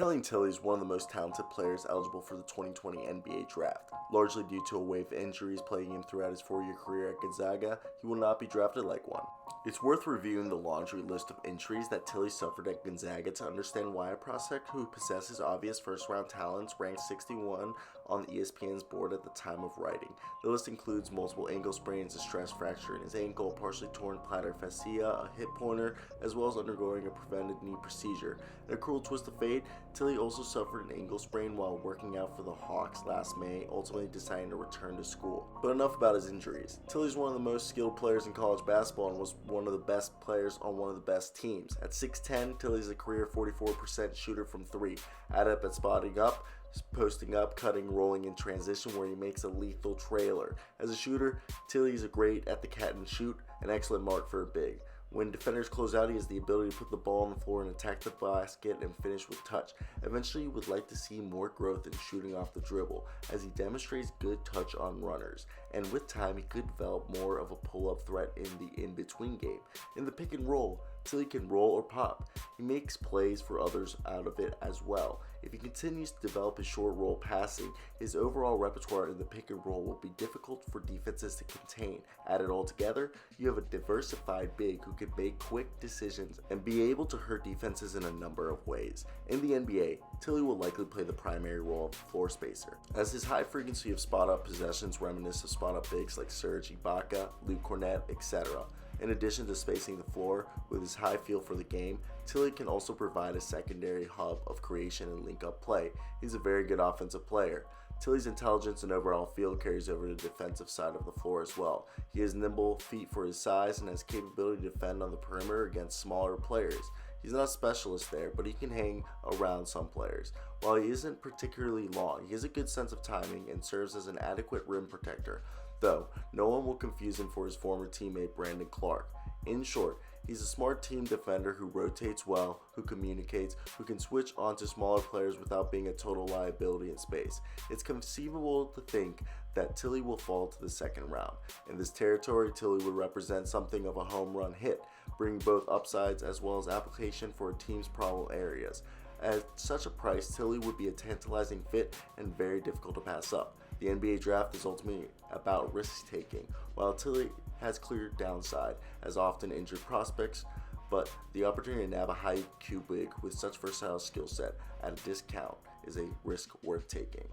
Killian Tillie is one of the most talented players eligible for the 2020 NBA draft. Largely due to a wave of injuries plaguing him throughout his 4-year career at Gonzaga, he will not be drafted like one. It's worth reviewing the laundry list of injuries that Tillie suffered at Gonzaga to understand why a prospect who possesses obvious first-round talents ranked 61 on ESPN's board at the time of writing. The list includes multiple ankle sprains, a stress fracture in his ankle, partially torn plantar fascia, a hip pointer, as well as undergoing a prevented knee procedure. In a cruel twist of fate, Tillie also suffered an ankle sprain while working out for the Hawks last May, ultimately deciding to return to school. But enough about his injuries. Tillie is one of the most skilled players in college basketball and was one of the best players on one of the best teams. At 6'10", Tillie is a career 44% shooter from 3, adept at spotting up, posting up, cutting, rolling in transition where he makes a lethal trailer. As a shooter, Tillie is great at the catch and shoot, an excellent mark for a big. When defenders close out, he has the ability to put the ball on the floor and attack the basket and finish with touch. Eventually, you would like to see more growth in shooting off the dribble, as he demonstrates good touch on runners. And with time, he could develop more of a pull-up threat in the in-between game. In the pick and roll, Tillie can roll or pop. He makes plays for others out of it as well. If he continues to develop his short roll passing, his overall repertoire in the pick and roll will be difficult for defenses to contain. Add it all together, you have a diversified big who can make quick decisions and be able to hurt defenses in a number of ways. In the NBA, Tillie will likely play the primary role of floor spacer, as his high frequency of spot-up possessions reminisce of spot-up bigs like Serge Ibaka, Luke Cornett, etc. In addition to spacing the floor with his high feel for the game, Tillie can also provide a secondary hub of creation and link-up play. He's a very good offensive player. Tillie's intelligence and overall feel carries over to the defensive side of the floor as well. He has nimble feet for his size and has capability to defend on the perimeter against smaller players. He's not a specialist there, but he can hang around some players. While he isn't particularly long, he has a good sense of timing and serves as an adequate rim protector, though no one will confuse him for his former teammate Brandon Clark. In short, he's a smart team defender who rotates well, who communicates, who can switch onto smaller players without being a total liability in space. It's conceivable to think that Tillie will fall to the second round. In this territory, Tillie would represent something of a home run hit, bringing both upsides as well as application for a team's problem areas. At such a price, Tillie would be a tantalizing fit and very difficult to pass up. The NBA draft is ultimately about risk-taking, while Tillie has clear downside, as often injured prospects, but the opportunity to nab a high IQ big with such versatile skill set at a discount is a risk worth taking.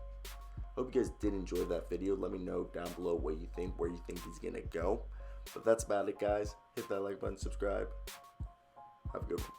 Hope you guys did enjoy that video. Let me know down below what you think, where you think he's gonna go. But that's about it, guys. Hit that like button, subscribe. Have a good one.